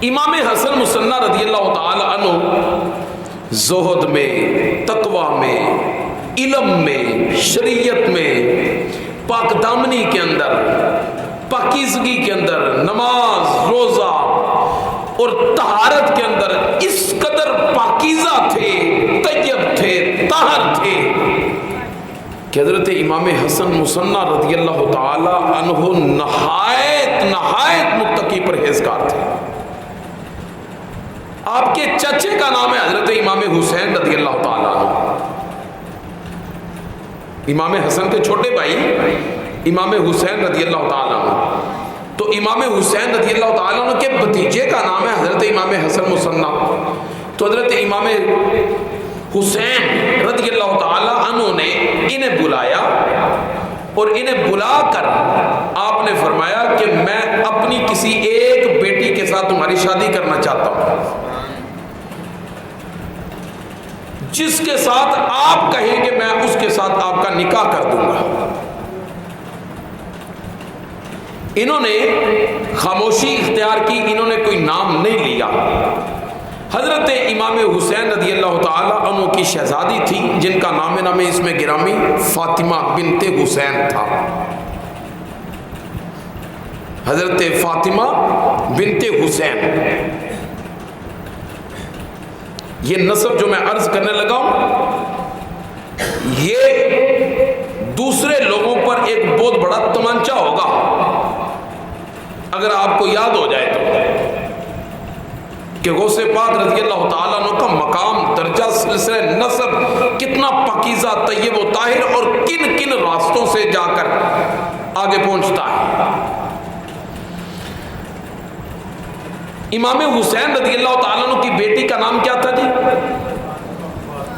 امام حسن مصنع رضی اللہ تعالی عنہ زہد میں، تقوی میں، علم میں، شریعت میں، پاک دامنی کے اندر، پاکیزگی کے اندر، نماز، روزہ اور طہارت کے اندر اس قدر پاکیزہ تھے، طیب تھے، طاہر تھے کہ حضرت امام حسن مصنع رضی اللہ تعالی عنہ نہایت متقی پرہیزگار تھے۔ آپ کے چچے کا نام ہے حضرت امام حسین رضی اللہ تعالی عنہ۔ امام حسن کے چھوٹے بھائی امام حسین رضی اللہ تعالی عنہ، تو امام حسین رضی اللہ تعالی عنہ کے بھتیجے کا نام ہے حضرت امام حسن مصنع۔ تو حضرت امام حسین رضی اللہ تعالی عنہ نے انہیں بلایا اور انہیں بلا کر آپ نے فرمایا کہ میں اپنی کسی ایک بیٹی کے ساتھ تمہاری شادی کرنا چاہتا ہوں، جس کے ساتھ آپ کہیں کہ میں اس کے ساتھ آپ کا نکاح کر دوں گا۔ انہوں نے خاموشی اختیار کی، انہوں نے کوئی نام نہیں لیا۔ حضرت امام حسین رضی اللہ تعالی عنہ کی شہزادی تھی جن کا نام اس میں گرامی فاطمہ بنت حسین تھا۔ حضرت فاطمہ بنت حسین، یہ نسب جو میں عرض کرنے لگا ہوں یہ دوسرے لوگوں پر ایک بہت بڑا تمانچہ ہوگا اگر آپ کو یاد ہو جائے تو، کہ غوث پاک رضی اللہ تعالیٰ عنہ کا مقام، درجہ، سلسلہ نسب کتنا پاکیزہ، طیب و طاہر اور کن کن راستوں سے جا کر آگے پہنچتا ہے۔ امام حسین رضی اللہ تعالیٰ عنہ کی بیٹی کا نام کیا تھا جی؟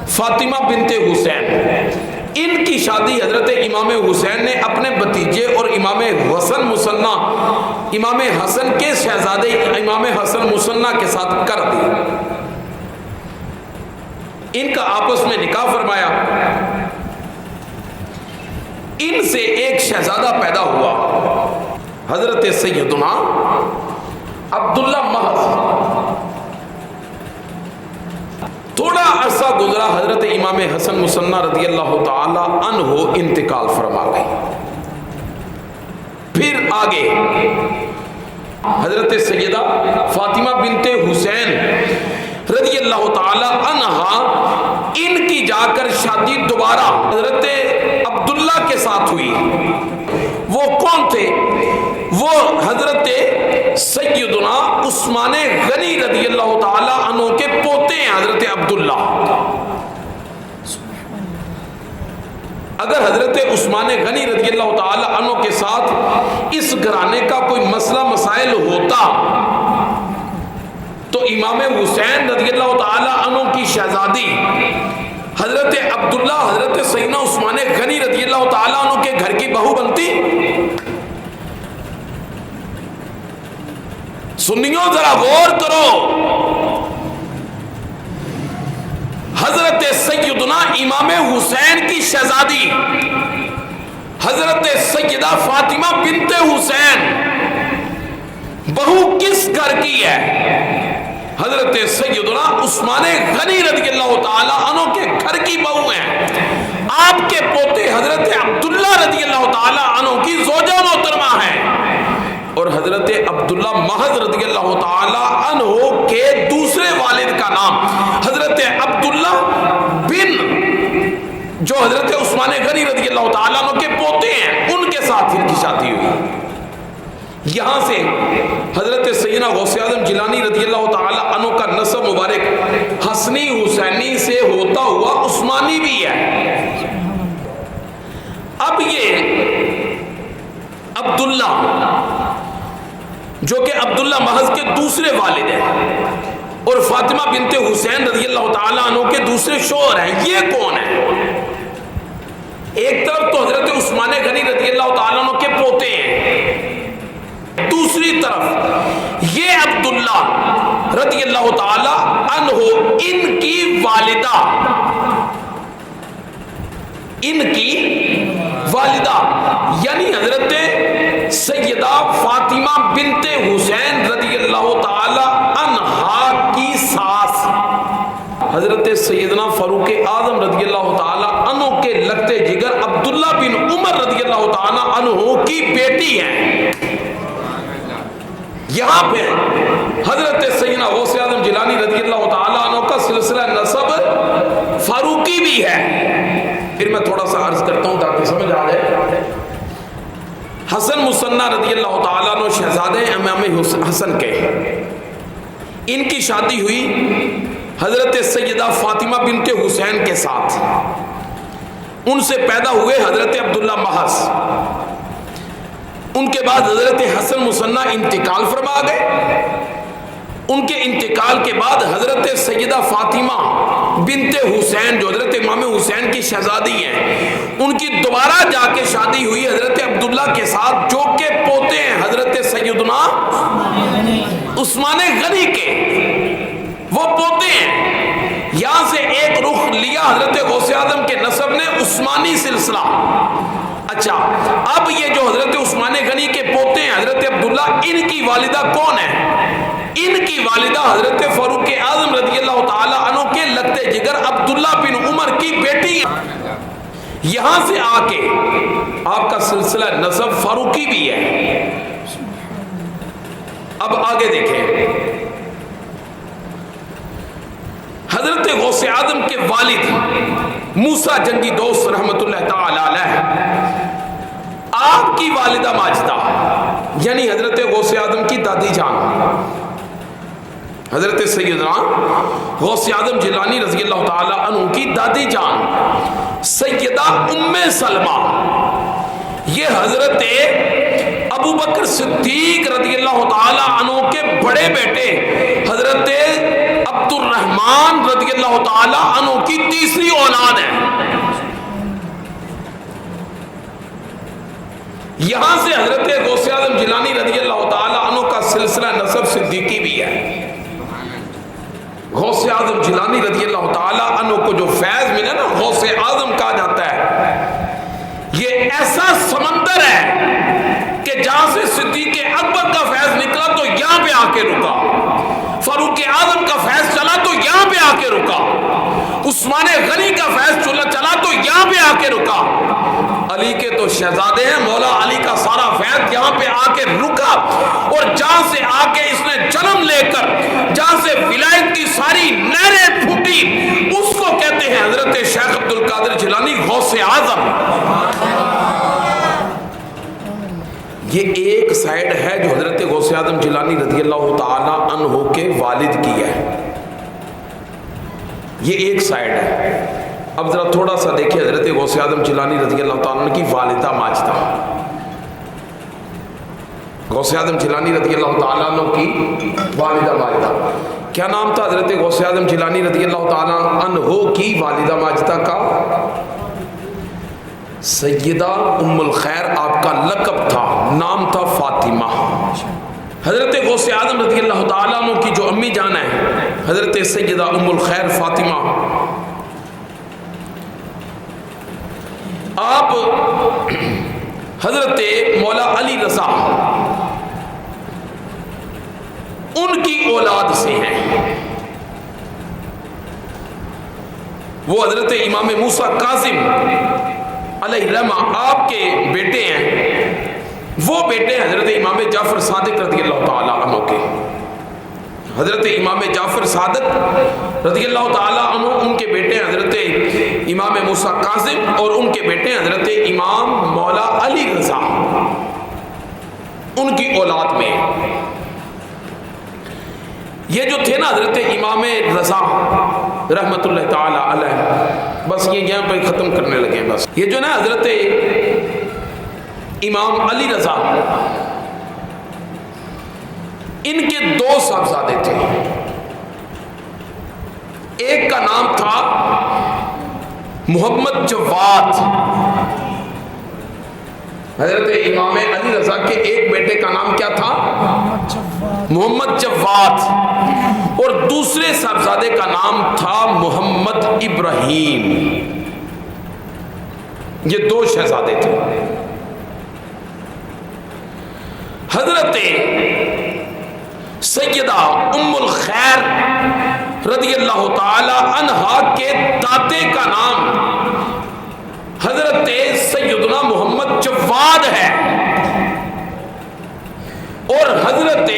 فاطمہ بنت حسین۔ ان کی شادی حضرت امام حسین نے اپنے بھتیجے اور امام حسن مصنع، امام حسن کے شہزادے امام حسن مصنع کے ساتھ کر دی۔ ان کا آپس میں نکاح فرمایا۔ ان سے ایک شہزادہ پیدا ہوا حضرت سیدنا عبداللہ محض۔ تھوڑا عرصہ گزرا، حضرت امام حسن مصنع رضی اللہ تعالی عنہ انتقال فرما گئے۔ پھر آگے حضرت سیدہ فاطمہ بنت حسین رضی اللہ تعالی عنہا، ان کی جا کر شادی دوبارہ حضرت عبداللہ کے ساتھ ہوئی۔ وہ کون تھے؟ وہ حضرت سیدنا عثمان غنی رضی اللہ تعالی عنہ کے پوتے ہیں حضرت عبداللہ۔ اگر حضرت عثمان غنی رضی اللہ تعالی عنہ کے ساتھ اس گھرانے کا کوئی مسئلہ مسائل ہوتا تو امام حسین رضی اللہ تعالی عنہ کی شہزادی حضرت عبداللہ حضرت سیدنا عثمان غنی رضی اللہ تعالی عنہ کے گھر کی بہو بنتی؟ سنیوں ذرا غور کرو، حضرت سیدنا امام حسین کی شہزادی حضرت سیدہ فاطمہ بنت حسین بہو کس گھر کی ہے؟ حضرت سیدنا عثمان غنی رضی اللہ تعالی عنہ کے گھر کی بہو ہیں۔ آپ کے پوتے حضرت عبداللہ رضی اللہ تعالی عنہ کی زوجہ محترمہ ہیں، اور حضرت عبداللہ محض رضی اللہ تعالی عنہ کے دوسرے والد کا نام حضرت عبداللہ بن، جو حضرت عثمان غنی رضی اللہ تعالی عنہ کے پوتے ہیں، ان کے ساتھ ان کی شادی ہوئی۔ یہاں سے حضرت سیدنا غوث اعظم جیلانی رضی اللہ تعالی عنہ کا نسب مبارک حسنی حسینی سے ہوتا ہوا عثمانی بھی ہے۔ اب یہ عبداللہ جو کہ عبداللہ محض کے دوسرے والد ہیں اور فاطمہ بنت حسین رضی اللہ تعالی عنہ کے دوسرے شوہر ہیں، یہ کون ہیں؟ ایک طرف تو حضرت عثمان غنی رضی اللہ تعالی عنہ کے پوتے ہیں، دوسری طرف یہ عبداللہ رضی اللہ تعالی عنہ ان کی والدہ، یعنی حضرت سیدہ فاطمہ بنت حسین رضی اللہ تعالی حضرت سیدنا فاروق اعظم رضی اللہ تعالی عنہ کے لگتے جگر عبداللہ بن عمر رضی اللہ تعالی عنہ کی بیٹی ہیں. یہاں پہ حضرت سیدنا غوث اعظم جیلانی رضی اللہ تعالی عنہ کا سلسلہ نسب فاروقی بھی ہے. پھر میں تھوڑا سا عرض کرتا ہوں تاکہ سمجھ آ جائے. حسن مصنع رضی اللہ تعالیٰ عنہ شہزادے امام حسن کے، ان کی شادی ہوئی حضرت سیدہ فاطمہ بنت حسین کے ساتھ. ان سے پیدا ہوئے حضرت عبداللہ محض. ان کے بعد حضرت حسن مصنع انتقال فرما گئے. ان کے انتقال کے بعد حضرت سیدہ فاطمہ بنت حسین جو حضرت امام حسین کی شہزادی ہیں، ان کی دوبارہ جا کے شادی ہوئی حضرت عبداللہ کے ساتھ، جو کہ پوتے ہیں حضرت سیدنا عثمان غنی کے. وہ پوتے ہیں. یہاں سے ایک رخ لیا حضرت غوث اعظم کے نسب نے عثمانی سلسلہ. اچھا، اب یہ جو حضرت عثمان غنی کے پوتے ہیں حضرت عبداللہ، ان کی والدہ کون ہے؟ ان کی والدہ حضرت فاروق اعظم رضی اللہ تعالی عنہ کے لگتے جگر عبداللہ بن عمر کی بیٹی ہیں. یہاں سے آ کے آپ کا سلسلہ نسب فاروقی بھی ہے. اب آگے دیکھیں، حضرت غوث اعظم کے والد موسیٰ جنگی دوست رحمت اللہ تعالی علیہ، آپ کی والدہ ماجدہ یعنی حضرت غوث اعظم کی دادی جان حضرت سیدنا غوث اعظم جیلانی رضی اللہ تعالی عنہ کی دادی جان سیدہ ام سلمہ، یہ حضرت ابو بکر صدیق رضی اللہ تعالی عنہ کے بڑے بیٹے حضرت عبد الرحمن رضی اللہ تعالی عنہ کی تیسری اولاد ہے. یہاں سے حضرت غوث اعظم جیلانی رضی اللہ تعالی عنہ کا سلسلہ نسب صدیقی بھی ہے. غوث اعظم جیلانی رضی اللہ تعالی عنہ کو جو فیض ملا نا، غوث اعظم کہا جاتا ہے، یہ ایسا سمندر ہے کہ جہاں سے صدیق اکبر کا فیض نکلا تو یہاں پہ آ کے رکا، فاروق اعظم کا فیض چلا تو یہاں پہ آ کے رکا، عثمان غنی کا فیض چلا تو یہاں پہ آ کے رکا. علی کے تو شہزادے ہیں، مولا علی کا سارا فیض یہاں پہ آ کے رکا. اور جہاں سے آ کے اس نے جنم لے کر جہاں سے ولایت کی ساری نہریں پھوٹی، اس کو کہتے ہیں حضرت شیخ عبد القادر جیلانی غوث اعظم. یہ ایک سائیڈ ہے جو حضرت غوث اعظم جیلانی رضی اللہ تعالی عنہ کے والد کی ہے. یہ ایک سائیڈ ہے. اب ذرا تھوڑا سا دیکھیں حضرت غوث اعظم جیلانی رضی اللہ تعالیٰ عنہ کی والدہ ماجدہ. غوث اعظم جیلانی رضی اللہ تعالیٰ عنہ کی والدہ ماجدہ کیا نام تھا حضرت غوث اعظم جیلانی رضی اللہ تعالیٰ عنہ کی والدہ ماجدہ کا؟ سیدہ ام الخیر آپ کا لقب تھا، نام تھا فاطمہ. حضرت غوث اعظم رضی اللہ تعالیٰ عنہ کی جو امی جان ہے حضرت سیدہ ام الخیر فاطمہ، آپ حضرت مولا علی رضا ان کی اولاد سے ہیں. وہ حضرت امام موسیٰ کاظم علیہ الرحمہ آپ کے بیٹے ہیں. وہ بیٹے حضرت امام جعفر صادق رضی اللہ تعالیٰ عنہ کے. حضرت امام جعفر صادق رضی اللہ تعالیٰ عنہ ان کے بیٹے حضرت امام موسیٰ کاظم، اور ان کے بیٹے حضرت امام مولا علی رضا ان کی اولاد میں. یہ جو تھے نا حضرت امام رضا رحمت اللہ تعالی علیہ، بس یہ یہاں پہ ختم کرنے لگے. بس یہ جو نا حضرت امام علی رضا، ان کے دو صاحبزادے تھے. ایک کا نام تھا محمد جواد. حضرت امام علی رضا کے ایک بیٹے کا نام کیا تھا؟ محمد جواد. اور دوسرے صاحبزادے کا نام تھا محمد ابراہیم. یہ دو شہزادے تھے. حضرت سیدہ ام الخیر رضی اللہ تعالی عنہا کے داتے کا نام حضرت سیدنا محمد جواد ہے، اور حضرت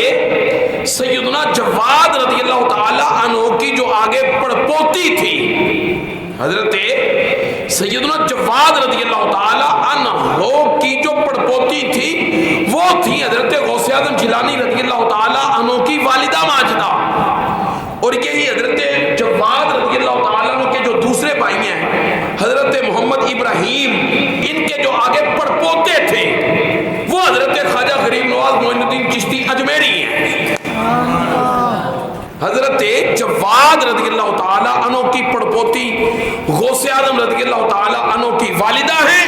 سیدنا جواد رضی اللہ تعالی عنہ کی جو آگے پڑپوتی تھی، حضرت سیدنا جواد رضی اللہ تعالی عنہ کی جو پڑپوتی تھی وہ تھی حضرت غوث اعظم جیلانی رضی اللہ تعالی عنہ کی والدہ ماجدہ، اور یہی حضرت جواد رضی اللہ تعالی عنہ کے جو دوسرے بھائی ہیں حضرت محمد ابراہیم، ان کے جو آگے پڑپوتے تھے وہ حضرت خواجہ غریب نواز معین الدین چشتی اجمیری ہیں۔ حضرت جواد رضی اللہ تعالی عنہ کی پڑپوتی غوث اعظم رضی اللہ تعالی عنہ کی والدہ ہیں،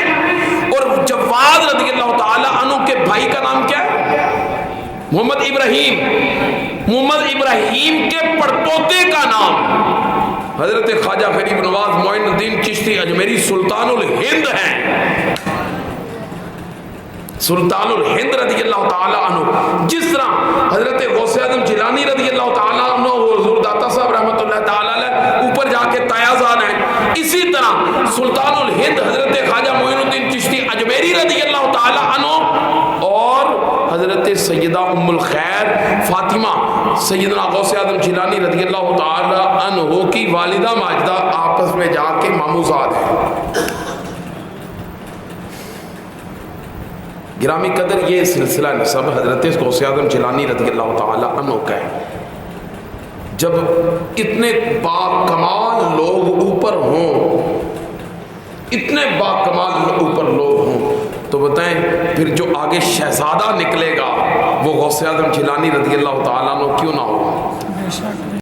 اور جواد رضی اللہ تعالی عنہ کے بھائی کا نام کیا ہے؟ محمد ابراہیم۔ محمد ابراہیم کے پڑپوتے کا نام حضرت خواجہ غریب نواز معین الدین چشتی اجمیری سلطان الہند ہیں، سلطان الہند رضی اللہ تعالی عنہ۔ جس طرح حضرت غوث اعظم جیلانی رضی اللہ تعالی عنہ حضور داتا صاحب رحمۃ اللہ تعالی علیہ اوپر جا کے تیازان ہیں، اسی طرح سلطان الہند حضرت خواجہ معین الدین چشتی اجمیری رضی اللہ تعالی عنہ اور حضرت سیدہ ام الخیر فاطمہ سیدنا غوث اعظم جیلانی رضی اللہ تعالی عنہ کی والدہ ماجدہ آپس میں جا کے ماموزاد ہیں۔ گرامی قدر، یہ سلسلہ نسب حضرت غوث اعظم جیلانی رضی اللہ تعالی عنہ کا ہے۔ جب اتنے با کمال لوگ اوپر ہوں، اتنے با کمال اوپر لوگ ہوں، تو بتائیں پھر جو آگے شہزادہ نکلے گا وہ غوث اعظم جیلانی رضی اللہ تعالیٰ عنہ کیوں نہ ہوگا؟